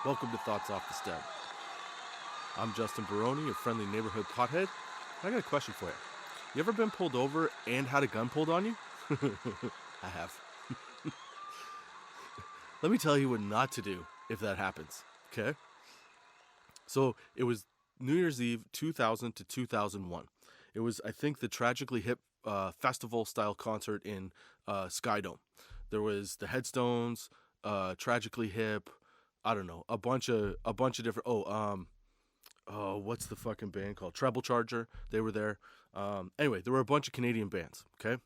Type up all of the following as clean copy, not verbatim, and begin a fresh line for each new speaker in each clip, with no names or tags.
Welcome to Thoughts Off the Stem. I'm Justin Barone, your friendly neighborhood pothead. I got a question for you. You ever been pulled over and had a gun pulled on you? I have. Let me tell you what not to do if that happens, okay? So it was New Year's Eve 2000 to 2001. It was, I think, the Tragically Hip festival-style concert in Skydome. There was the Headstones, Tragically Hip, I don't know, a bunch of different. What's the fucking band called? Treble Charger. They were there. Anyway, there were a bunch of Canadian bands. Okay.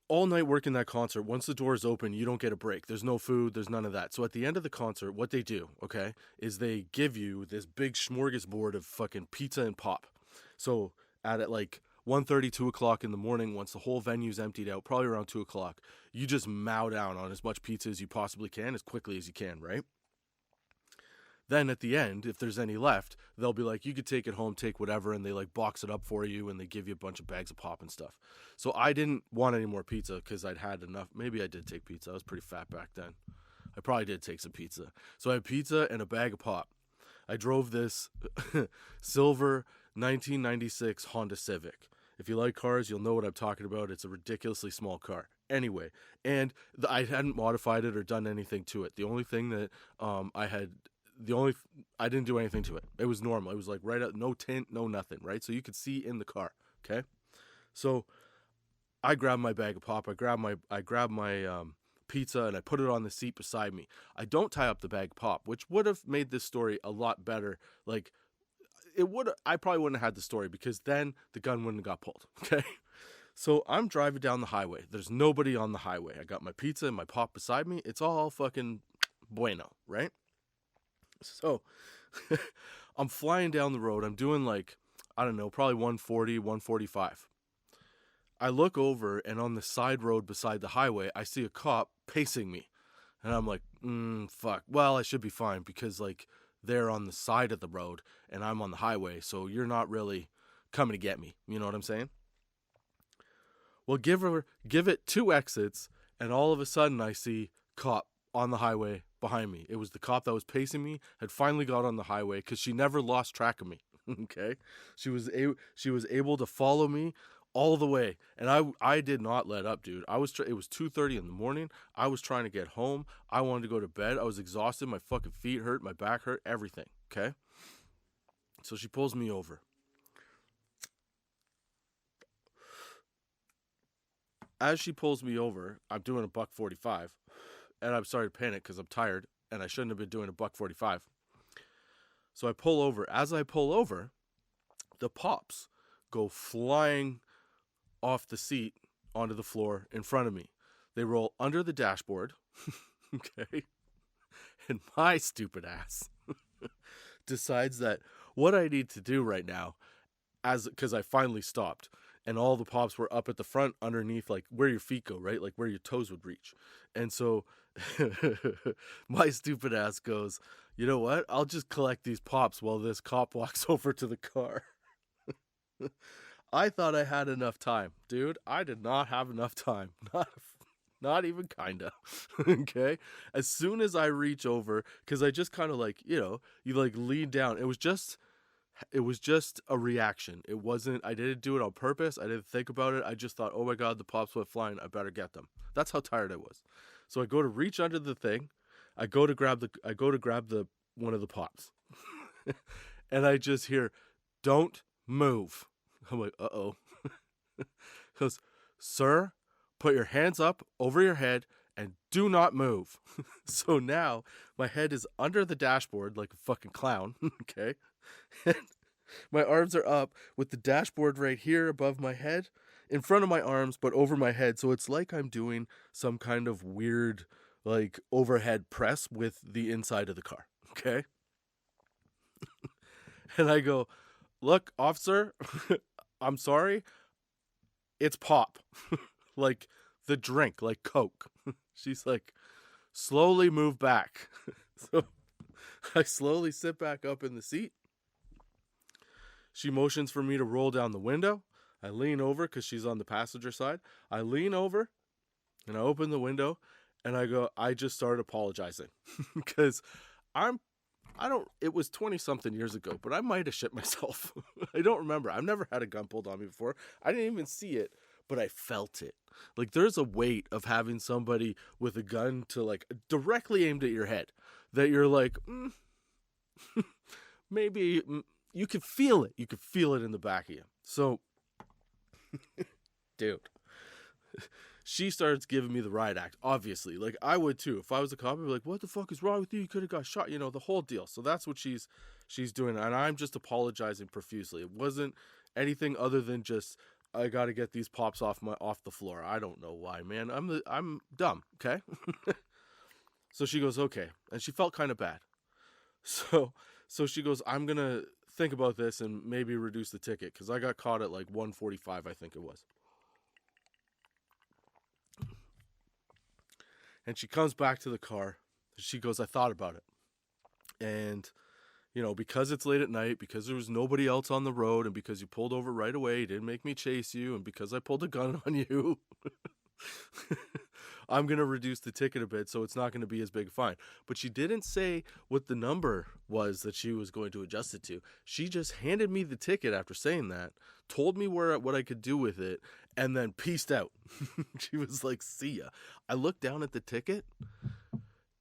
All night working that concert. Once the doors open, you don't get a break. There's no food. There's none of that. So at the end of the concert, what they do, okay, is they give you this big smorgasbord of fucking pizza and pop. So at like 1:30, 2 o'clock in the morning, once the whole venue's emptied out, probably around 2 o'clock, you just mow down on as much pizza as you possibly can, as quickly as you can, right? Then at the end, if there's any left, they'll be like, you could take it home, take whatever, and they like box it up for you, and they give you a bunch of bags of pop and stuff. So I didn't want any more pizza because I'd had enough. Maybe I did take pizza. I was pretty fat back then. I probably did take some pizza. So I had pizza and a bag of pop. I drove this silver 1996 Honda Civic. If you like cars, you'll know what I'm talking about. It's a ridiculously small car. Anyway, and I hadn't modified it or done anything to it. The only thing that I didn't do anything to it. It was normal. It was like right out, no tint, no nothing, right? So you could see in the car, okay? So I grabbed my bag of pop. I grabbed my pizza and I put it on the seat beside me. I don't tie up the bag of pop, which would have made this story a lot better. Like I probably wouldn't have had the story because then the gun wouldn't have got pulled, okay? So I'm driving down the highway. There's nobody on the highway. I got my pizza and my pop beside me. It's all fucking bueno, right? So I'm flying down the road. I'm doing like, I don't know, probably 140, 145. I look over and on the side road beside the highway, I see a cop pacing me. And I'm like, fuck. Well, I should be fine because like they're on the side of the road and I'm on the highway. So you're not really coming to get me. You know what I'm saying? Well, give it 2 exits and all of a sudden I see cop on the highway behind me. It was the cop that was pacing me, had finally got on the highway because she never lost track of me. Okay, she was able to follow me all the way, and I did not let up, dude. It was 2:30 in the morning. I was trying to get home. I wanted to go to bed. I was exhausted. My fucking feet hurt. My back hurt. Everything. Okay, so she pulls me over. As she pulls me over, I'm doing a $1.45. And I'm starting to panic because I'm tired and I shouldn't have been doing a $1.45. So I pull over. As I pull over, the pops go flying off the seat onto the floor in front of me. They roll under the dashboard. Okay. And my stupid ass decides that what I need to do right now, because I finally stopped, and all the pops were up at the front underneath, like where your feet go, right? Like where your toes would reach. And so my stupid ass goes, you know what? I'll just collect these pops while this cop walks over to the car. I thought I had enough time. Dude, I did not have enough time. Not even kinda. Okay? As soon as I reach over, because I just kind of like, you like lean down. It was just a reaction. It wasn't, I didn't do it on purpose. I didn't think about it. I just thought, oh my God, the pops went flying. I better get them. That's how tired I was. So I go to reach under the thing. I go to grab one of the pops. And I just hear, don't move. I'm like, uh-oh. Goes, sir, put your hands up over your head and do not move. So now my head is under the dashboard like a fucking clown. Okay. And my arms are up with the dashboard right here above my head, in front of my arms, but over my head. So it's like I'm doing some kind of weird, like, overhead press with the inside of the car. Okay. And I go, look, officer, I'm sorry. It's pop. Like the drink, like Coke. She's like, slowly move back. So I slowly sit back up in the seat. She motions for me to roll down the window. I lean over because she's on the passenger side. I lean over and I open the window And I just started apologizing because I'm, it was 20 something years ago, but I might have shit myself. I don't remember. I've never had a gun pulled on me before. I didn't even see it, but I felt it. Like, there's a weight of having somebody with a gun to, like, directly aimed at your head that you're like, maybe you could feel it. You could feel it in the back of you. So, dude, she starts giving me the riot act, obviously. Like, I would too. If I was a cop, I'd be like, what the fuck is wrong with you? You could have got shot, the whole deal. So that's what she's doing. And I'm just apologizing profusely. It wasn't anything other than just, I got to get these pops off the floor. I don't know why, man. I'm dumb, okay? So she goes, okay. And she felt kind of bad. So she goes, I'm going to think about this and maybe reduce the ticket, because I got caught at like 145, I think it was. And she comes back to the car. She goes, I thought about it. And, because it's late at night, because there was nobody else on the road, and because you pulled over right away, you didn't make me chase you, and because I pulled a gun on you, I'm going to reduce the ticket a bit, so it's not going to be as big a fine. But she didn't say what the number was that she was going to adjust it to. She just handed me the ticket after saying that, told me what I could do with it, and then peaced out. She was like, see ya. I looked down at the ticket.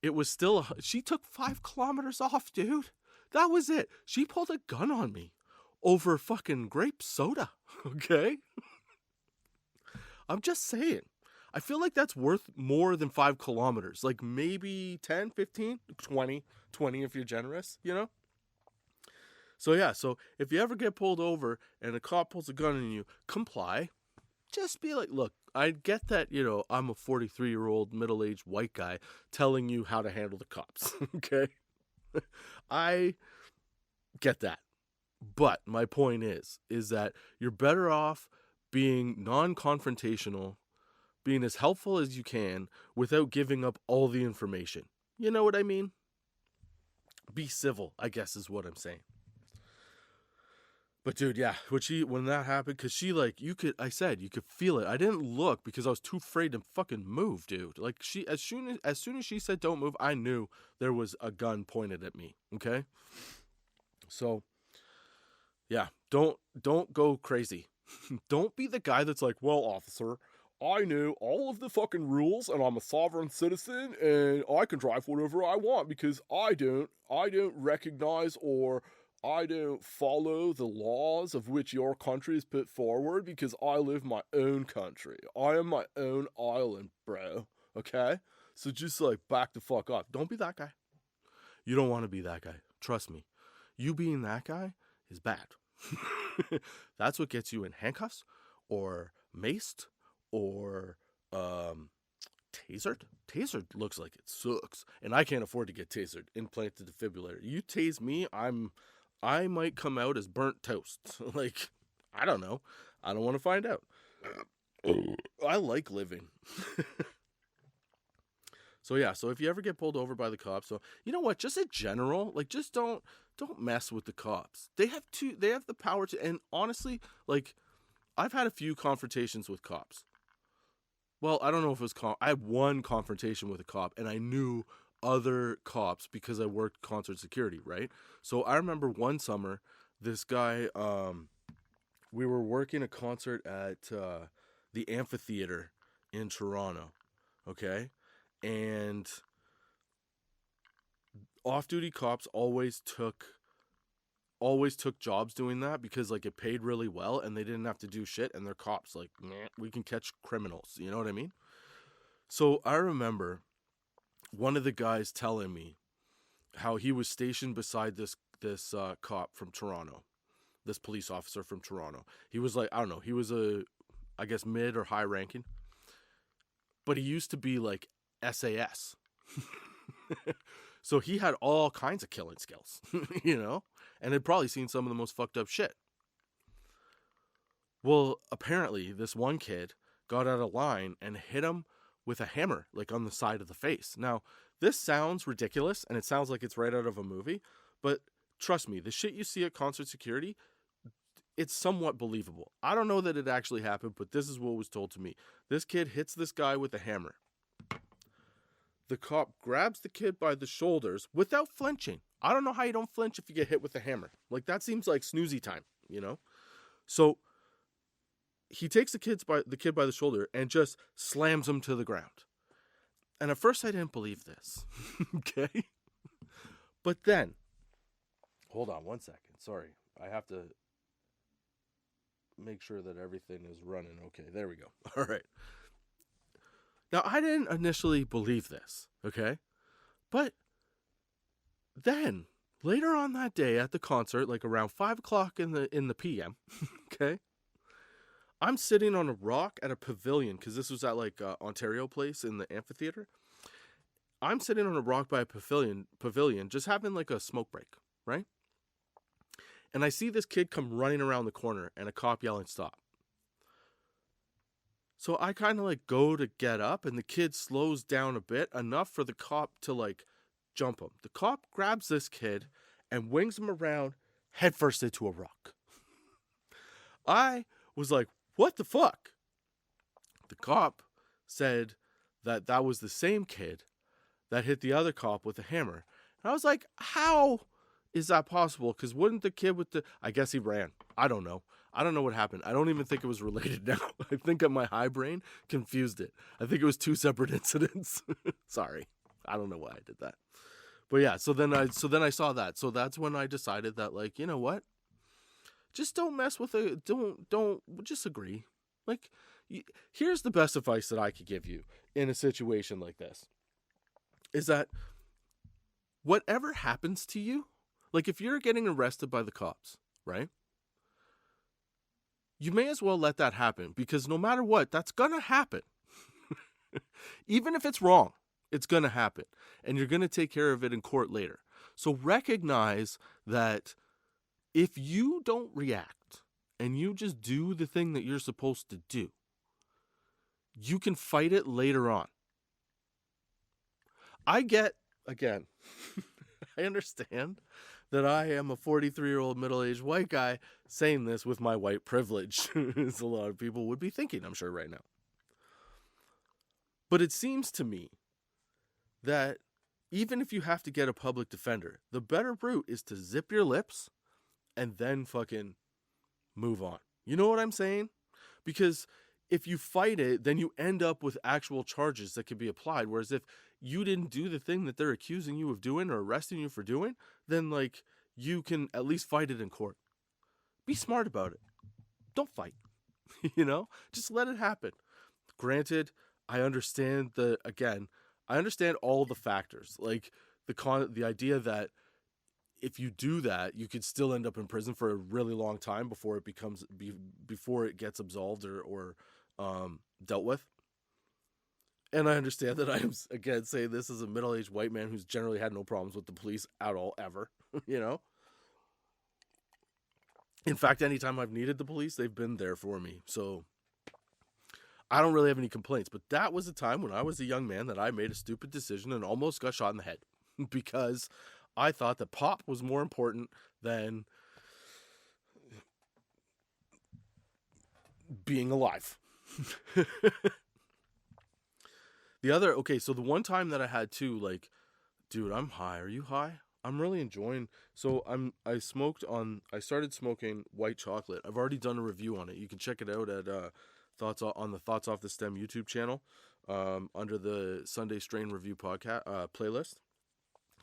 It was still, she took 5 kilometers off, dude. That was it. She pulled a gun on me over fucking grape soda, okay? I'm just saying. I feel like that's worth more than 5 kilometers. Like maybe 10, 15, 20 if you're generous, So yeah, so if you ever get pulled over and a cop pulls a gun on you, comply. Just be like, look, I get that, I'm a 43-year-old middle-aged white guy telling you how to handle the cops, okay? I get that. But my point is that you're better off being non-confrontational, being as helpful as you can without giving up all the information. You know what I mean? Be civil, I guess is what I'm saying. But dude, yeah, when that happened, because she, like, you could feel it. I didn't look because I was too afraid to fucking move, dude. Like, as soon as she said don't move, I knew there was a gun pointed at me, okay? So, yeah, don't go crazy. Don't be the guy that's like, well, officer, I knew all of the fucking rules and I'm a sovereign citizen and I can drive whatever I want because I don't recognize or I don't follow the laws of which your country has put forward because I live my own country. I am my own island, bro. Okay? So just like back the fuck up. Don't be that guy. You don't want to be that guy. Trust me. You being that guy is bad. That's what gets you in handcuffs or maced or tasered. Tasered looks like it sucks. And I can't afford to get tasered. Implanted defibrillator. You tase me, I might come out as burnt toast. Like, I don't know. I don't want to find out. I like living. So yeah, so if you ever get pulled over by the cops, so you know what, just in general, like, just don't mess with the cops. They have the power to, and honestly, like, I've had a few confrontations with cops. Well, I don't know if it was I had one confrontation with a cop, and I knew other cops because I worked concert security, right? So I remember one summer, this guy, we were working a concert at the amphitheater in Toronto, okay? And off-duty cops always took jobs doing that because, like, it paid really well and they didn't have to do shit, and they're cops. Like, we can catch criminals, you know what I mean? So I remember one of the guys telling me how he was stationed beside this cop from Toronto, this police officer from Toronto. He was like, I don't know, he was I guess mid or high ranking, but he used to be like SAS. So he had all kinds of killing skills, and had probably seen some of the most fucked up shit. Well, apparently this one kid got out of line and hit him with a hammer, like on the side of the face. Now, this sounds ridiculous and it sounds like it's right out of a movie, but trust me, the shit you see at concert security, it's somewhat believable. I don't know that it actually happened, but this is what was told to me. This kid hits this guy with a hammer. the cop grabs the kid by the shoulders without flinching. I don't know how you don't flinch if you get hit with a hammer. Like, that seems like snoozy time, you know? So he takes the kid by the shoulder and just slams him to the ground. And at first I didn't believe this. Okay? But then, hold on one second. Sorry. I have to make sure that everything is running okay. There we go. All right. Now, I didn't initially believe this, okay? But then, later on that day at the concert, like around 5 o'clock in the PM, okay? I'm sitting on a rock at a pavilion, because this was at like Ontario Place in the amphitheater. I'm sitting on a rock by a pavilion, just having like a smoke break, right? And I see this kid come running around the corner and a cop yelling, "Stop." So I kind of like go to get up, and the kid slows down a bit, enough for the cop to like jump him. The cop grabs this kid and wings him around headfirst into a rock. I was like, what the fuck? The cop said that was the same kid that hit the other cop with a hammer. And I was like, how is that possible? Because wouldn't the kid with I guess he ran. I don't know. I don't know what happened. I don't even think it was related now. I think my high brain confused it. I think it was 2 separate incidents. Sorry. I don't know why I did that. But yeah, so then I saw that. So that's when I decided that, like, you know what? Just don't mess with don't just agree. Like, here's the best advice that I could give you in a situation like this. Is that whatever happens to you, like if you're getting arrested by the cops, right? You may as well let that happen, because no matter what, that's going to happen. Even if it's wrong, it's going to happen. And you're going to take care of it in court later. So recognize that if you don't react and you just do the thing that you're supposed to do, you can fight it later on. I understand that I am a 43-year-old middle-aged white guy saying this with my white privilege, as a lot of people would be thinking, I'm sure, right now. But it seems to me that even if you have to get a public defender, the better route is to zip your lips and then fucking move on. You know what I'm saying? Because if you fight it, then you end up with actual charges that can be applied. Whereas if you didn't do the thing that they're accusing you of doing or arresting you for doing, then like you can at least fight it in court. Be smart about it. Don't fight. You know? Just let it happen. Granted, I understand I understand all the factors. Like the idea that if you do that, you could still end up in prison for a really long time before it gets absolved or dealt with. And I understand that I am, again, saying this as a middle-aged white man who's generally had no problems with the police at all, ever, you know? In fact, anytime I've needed the police, they've been there for me. So I don't really have any complaints. But that was a time when I was a young man that I made a stupid decision and almost got shot in the head because I thought that pop was more important than being alive. So the one time that I had too, like, dude, I'm high. Are you high? I'm really enjoying. So I started smoking white chocolate. I've already done a review on it. You can check it out at Thoughts Off the Stem YouTube channel, under the Sunday Strain Review podcast playlist.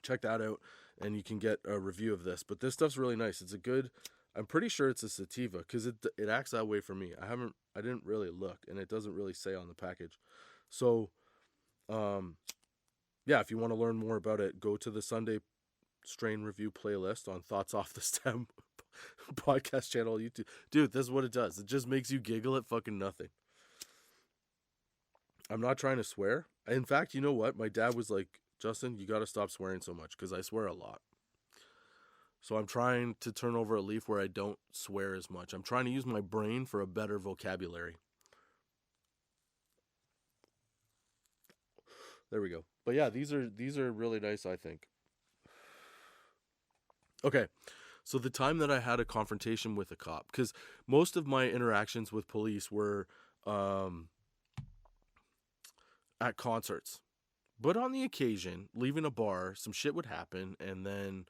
Check that out, and you can get a review of this. But this stuff's really nice. I'm pretty sure it's a sativa because it acts that way for me. I didn't really look, and it doesn't really say on the package. So, yeah, if you want to learn more about it, go to the Sunday Strain Review playlist on Thoughts Off the Stem podcast channel YouTube. Dude, this is what it does. It just makes you giggle at fucking nothing. I'm not trying to swear. In fact, you know what? My dad was like, Justin, you got to stop swearing so much because I swear a lot. So I'm trying to turn over a leaf where I don't swear as much. I'm trying to use my brain for a better vocabulary. There we go. But yeah, these are really nice, I think. Okay. So the time that I had a confrontation with a cop, because most of my interactions with police were at concerts. But on the occasion, leaving a bar, some shit would happen, and then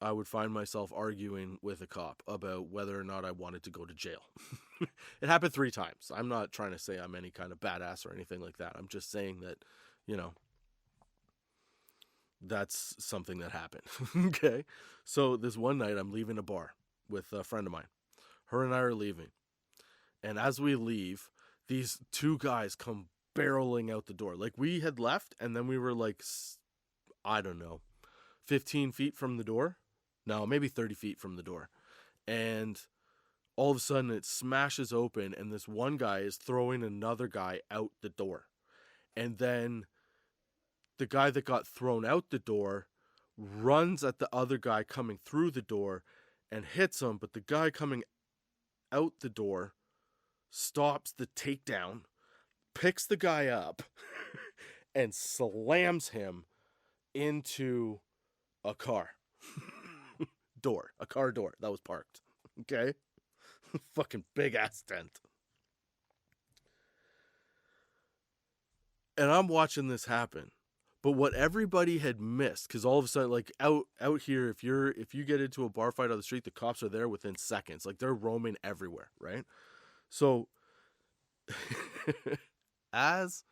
I would find myself arguing with a cop about whether or not I wanted to go to jail. It happened 3 times. I'm not trying to say I'm any kind of badass or anything like that. I'm just saying that, you know, that's something that happened. Okay. So this one night I'm leaving a bar with a friend of mine. Her and I are leaving. And as we leave, these 2 guys come barreling out the door. Like, we had left and then we were like, I don't know, 15 feet from the door. No, maybe 30 feet from the door. And all of a sudden it smashes open and this one guy is throwing another guy out the door. And then the guy that got thrown out the door runs at the other guy coming through the door and hits him. But the guy coming out the door stops the takedown, picks the guy up, and slams him into a car. A car door that was parked. Okay? Fucking big ass dent. And I'm watching this happen. But what everybody had missed, because all of a sudden, like, out here, if you get into a bar fight on the street, the cops are there within seconds. Like, they're roaming everywhere, right? So as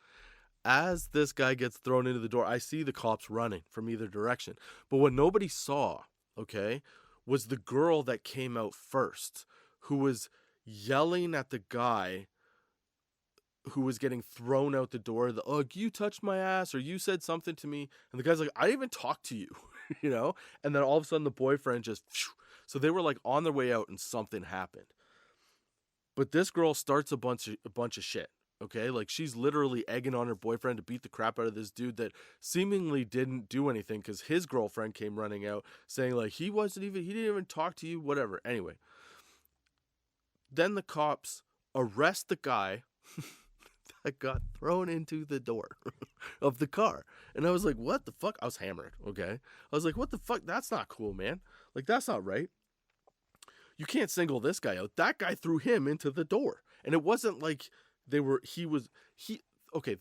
this guy gets thrown into the door, I see the cops running from either direction. But what nobody saw, okay, was the girl that came out first, who was yelling at the guy who was getting thrown out the door. You touched my ass, or you said something to me. And the guy's like, I didn't even talk to you, you know? And then all of a sudden the boyfriend just, so they were like on their way out and something happened. But this girl starts a bunch of shit. Okay, like, she's literally egging on her boyfriend to beat the crap out of this dude that seemingly didn't do anything, because his girlfriend came running out saying, like, he didn't even talk to you, whatever. Anyway, then the cops arrest the guy that got thrown into the door of the car. And I was like, what the fuck? I was hammered, okay? I was like, what the fuck? That's not cool, man. Like, that's not right. You can't single this guy out. That guy threw him into the door. And it wasn't like the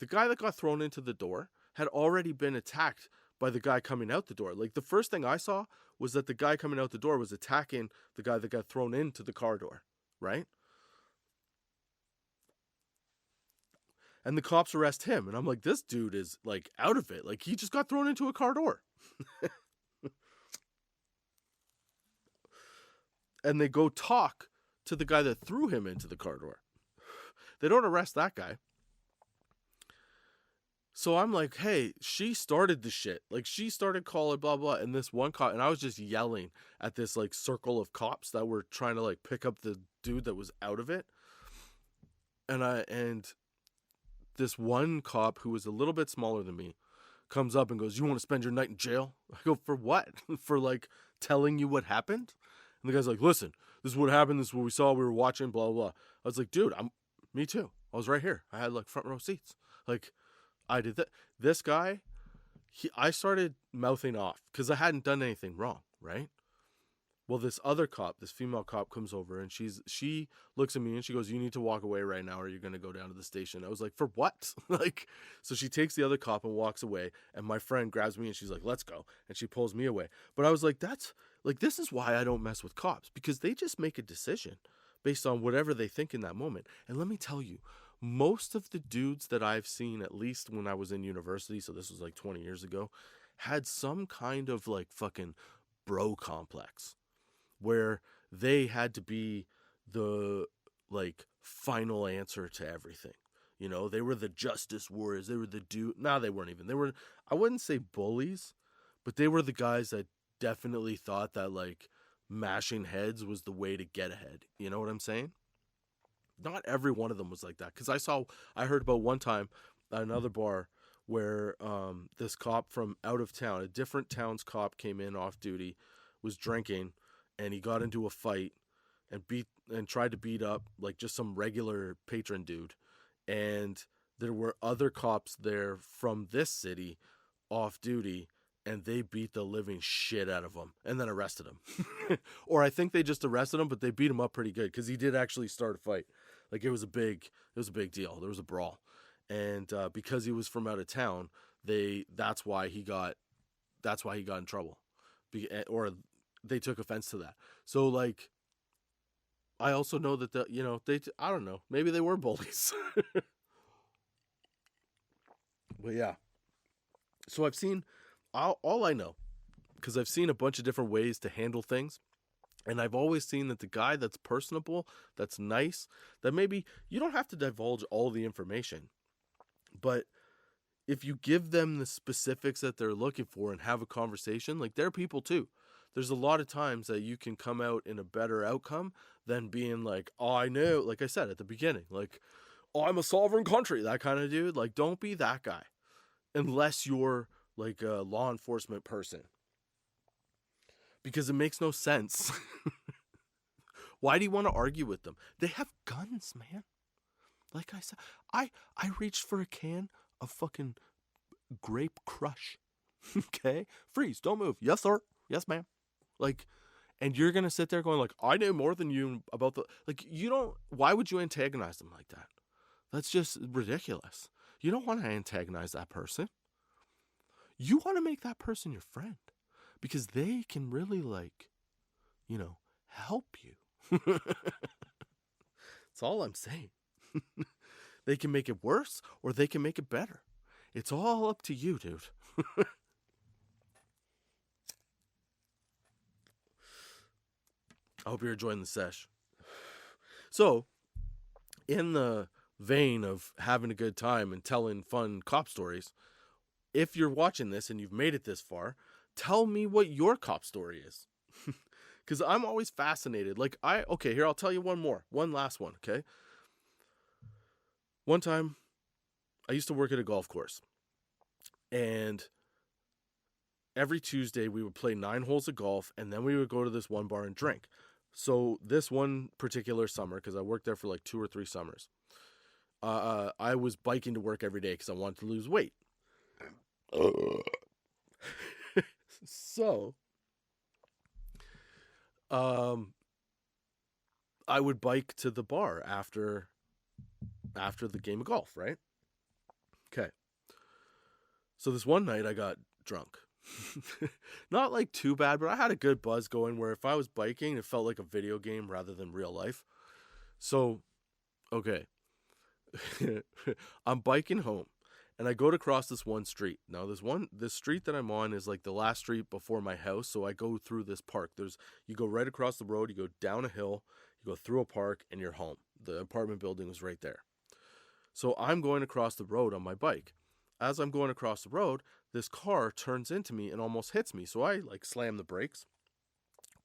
guy that got thrown into the door had already been attacked by the guy coming out the door. Like, the first thing I saw was that the guy coming out the door was attacking the guy that got thrown into the car door, right? And the cops arrest him. And I'm like, this dude is, like, out of it. Like, he just got thrown into a car door. And they go talk to the guy that threw him into the car door. They don't arrest that guy. So I'm like, hey, she started the shit. Like, she started calling blah, blah. And this one cop, and I was just yelling at this, like, circle of cops that were trying to, like, pick up the dude that was out of it. And this one cop who was a little bit smaller than me comes up and goes, you want to spend your night in jail? I go, for what? For, like, telling you what happened? And the guy's like, listen, this is what happened. This is what we saw. We were watching, blah, blah, blah. I was like, dude, me too. I was right here. I had, like, front row seats. Like, I did that. This guy, I started mouthing off because I hadn't done anything wrong, right? Well, this other cop, this female cop, comes over and she looks at me and she goes, you need to walk away right now or you're going to go down to the station. I was like, for what? Like, so she takes the other cop and walks away, and my friend grabs me and she's like, let's go. And she pulls me away. But I was like, this is why I don't mess with cops, because they just make a decision based on whatever they think in that moment. And let me tell you, most of the dudes that I've seen, at least when I was in university, so this was like 20 years ago, had some kind of, like, fucking bro complex where they had to be the, like, final answer to everything. You know, they were the justice warriors. They were the dude. No, they weren't even. They were, I wouldn't say bullies, but they were the guys that definitely thought that, like, mashing heads was the way to get ahead. You know what I'm saying? Not every one of them was like that. Because I heard about one time at another bar where this cop from out of town, a different town's cop, came in off duty, was drinking, and he got into a fight and tried to beat up, like, just some regular patron dude. And there were other cops there from this city off duty, and they beat the living shit out of him and then arrested him. Or I think they just arrested him, but they beat him up pretty good because he did actually start a fight. Like, it was a big deal. There was a brawl. And because he was from out of town, that's why he got in trouble, or they took offense to that. So like, I also know that I don't know, maybe they were bullies. But yeah, so I've seen all I know, because I've seen a bunch of different ways to handle things. And I've always seen that the guy that's personable, that's nice, that maybe you don't have to divulge all the information, but if you give them the specifics that they're looking for and have a conversation, like, they're people too. There's a lot of times that you can come out in a better outcome than being like, oh, I know, like I said at the beginning, like, oh, I'm a sovereign country, that kind of dude. Like, don't be that guy unless you're like a law enforcement person, because it makes no sense. Why do you want to argue with them? They have guns, man. Like I said, I reached for a can of fucking grape crush. Okay? Freeze, don't move. Yes, sir. Yes, ma'am. Like, and you're going to sit there going like, I know more than you about the, like, you don't, why would you antagonize them like that? That's just ridiculous. You don't want to antagonize that person. You want to make that person your friend, because they can really, like, help you. That's all I'm saying. They can make it worse or they can make it better. It's all up to you, dude. I hope you're enjoying the sesh. So, in the vein of having a good time and telling fun cop stories, if you're watching this and you've made it this far, tell me what your cop story is. Because I'm always fascinated. Like, okay, here, I'll tell you one last one, okay? One time, I used to work at a golf course, and every Tuesday we would play 9 holes of golf, and then we would go to this one bar and drink. So this one particular summer, because I worked there for like 2 or 3 summers, I was biking to work every day because I wanted to lose weight. So, I would bike to the bar after the game of golf, right? Okay. So this one night I got drunk. Not like too bad, but I had a good buzz going where if I was biking, it felt like a video game rather than real life. So, okay. I'm biking home and I go to cross this one street. Now this street that I'm on is like the last street before my house. So I go through this park. You go right across the road, you go down a hill, you go through a park, and you're home. The apartment building was right there. So I'm going across the road on my bike. As I'm going across the road, this car turns into me and almost hits me. So I like slam the brakes.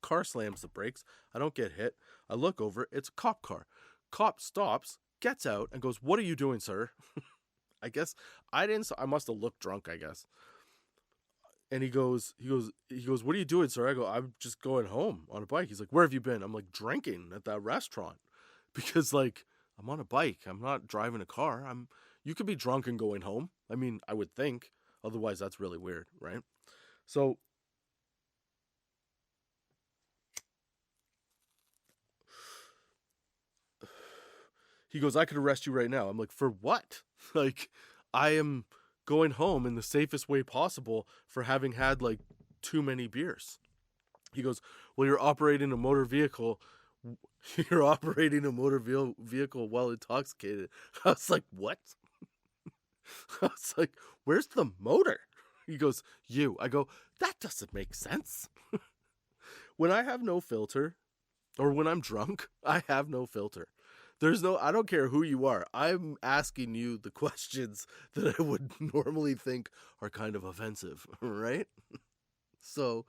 Car slams the brakes. I don't get hit. I look over. It's a cop car. Cop stops, gets out, and goes, "What are you doing, sir?" I guess I must have looked drunk, I guess. And he goes, "What are you doing, sir?" I go, "I'm just going home on a bike." He's like, "Where have you been?" I'm like, "Drinking at that restaurant." Because like, I'm on a bike. I'm not driving a car. You could be drunk and going home. I mean, I would think. Otherwise, that's really weird, right? So, he goes, "I could arrest you right now." I'm like, "For what?" Like, I am going home in the safest way possible for having had like too many beers. He goes, "Well, you're operating a motor vehicle. You're operating a motor vehicle while intoxicated." I was like, "What?" I was like, "Where's the motor?" He goes, "You." I go, "That doesn't make sense." When I have no filter, or when I'm drunk, I have no filter. I don't care who you are. I'm asking you the questions that I would normally think are kind of offensive, right? So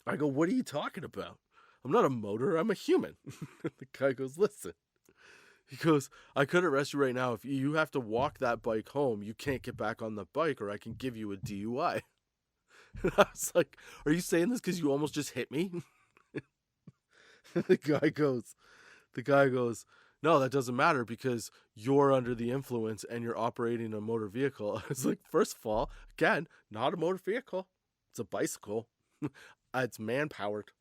I go, "What are you talking about? I'm not a motor. I'm a human." The guy goes, "Listen." He goes, "I could arrest you right now. If you have to walk that bike home, you can't get back on the bike, or I can give you a DUI. And I was like, "Are you saying this because you almost just hit me?" The guy goes, "No, that doesn't matter because you're under the influence and you're operating a motor vehicle." I was like, "First of all, again, not a motor vehicle. It's a bicycle. It's man-powered.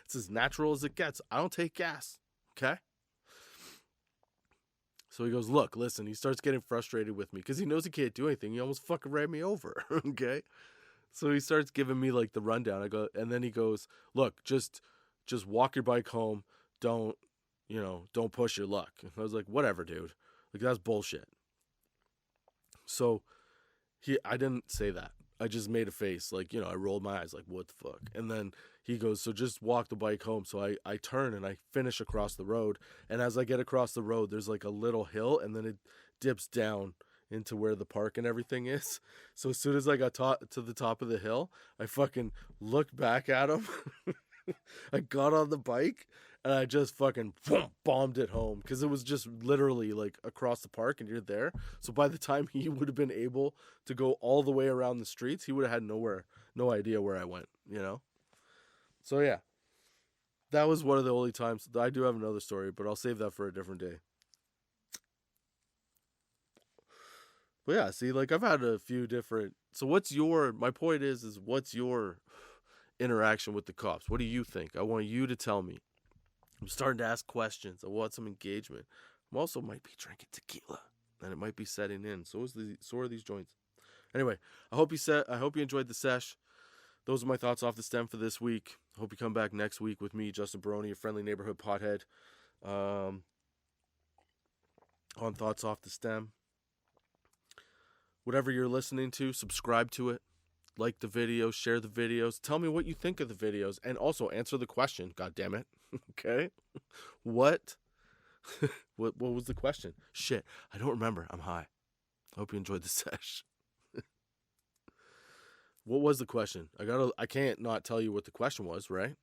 It's as natural as it gets. I don't take gas." Okay? So he goes, look, listen. He starts getting frustrated with me because he knows he can't do anything. He almost fucking ran me over. Okay. So he starts giving me like the rundown. And then he goes, look, just walk your bike home. Don't push your luck. And I was like, whatever, dude. Like, that's bullshit. So I didn't say that. I just made a face. Like, I rolled my eyes like, what the fuck? And then he goes, so just walk the bike home. So I turn and I finish across the road. And as I get across the road, there's like a little hill and then it dips down into where the park and everything is. So as soon as I got to the top of the hill, I fucking looked back at him. I got on the bike and I just fucking bombed it home because it was just literally like across the park and you're there. So by the time he would have been able to go all the way around the streets, he would have had no idea where I went, So yeah, that was one of the only times. I do have another story, but I'll save that for a different day. But yeah, see, like I've had a few different. So my point is what's your interaction with the cops? What do you think? I want you to tell me. I'm starting to ask questions. I want some engagement. I also might be drinking tequila, and it might be setting in. So are these joints. Anyway, I hope you enjoyed the sesh. Those are my thoughts off the stem for this week. I hope you come back next week with me, Justin Barone, your friendly neighborhood pothead, on Thoughts Off the Stem. Whatever you're listening to, subscribe to it. Like the videos, share the videos. Tell me what you think of the videos, and also answer the question. God damn it. Okay? What? What was the question? Shit, I don't remember. I'm high. I hope you enjoyed the sesh. What was the question? I can't not tell you what the question was, right?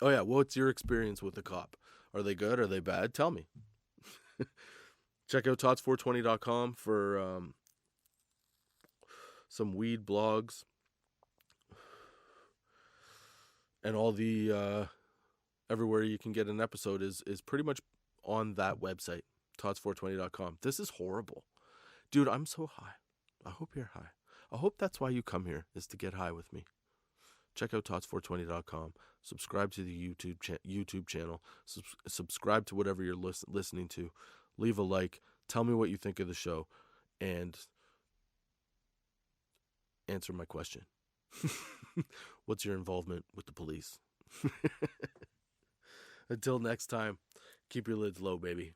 Oh yeah, what's your experience with the cop? Are they good? Are they bad? Tell me. Check out tots420.com for some weed blogs and all the everywhere you can get an episode is pretty much on that website, tots420.com. This is horrible. Dude, I'm so high. I hope you're high. I hope that's why you come here, is to get high with me. Check out tots420.com. Subscribe to the YouTube channel. Subscribe to whatever you're listening to. Leave a like. Tell me what you think of the show. And answer my question. What's your involvement with the police? Until next time, keep your lids low, baby.